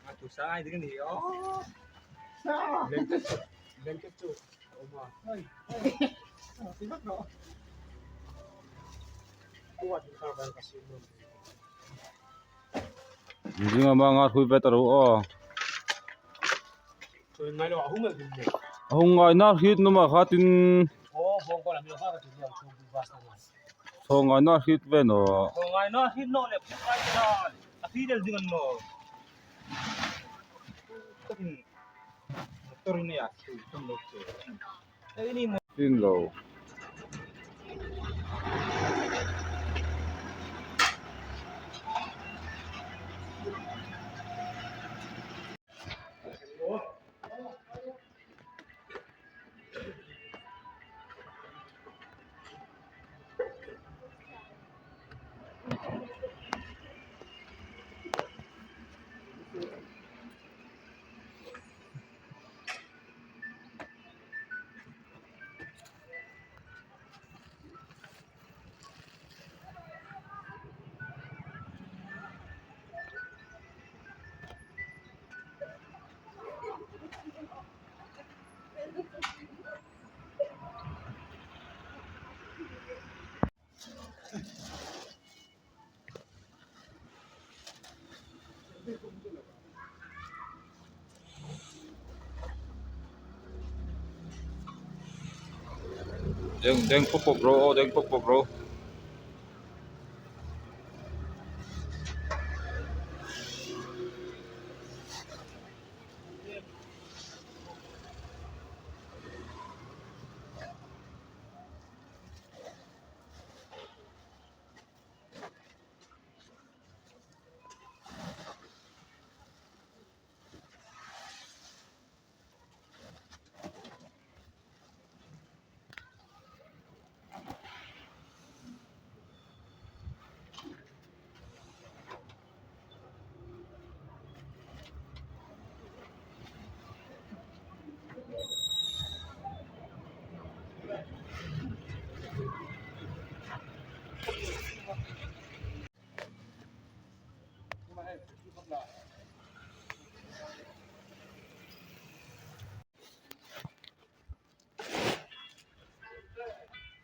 Atu sai dengan ni. Oh. Blanket tu. Oma. Tidak no. Kuat kita kasih nun. Hindi nga mga hui better oh. So ngai lo ahung ngai ni. Ahung ngai na hit no ma khatin Oh, bong ko la mi ha ka tu yang chu basta ngai. so ngai na hit ve no. So ngai no hit no le kai na. Afidel dengan no. Motor ini ya, tu motor. Ini Tin lo. Deng popo bro, deng popo bro.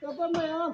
Kapan na yan?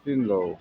Tin lo.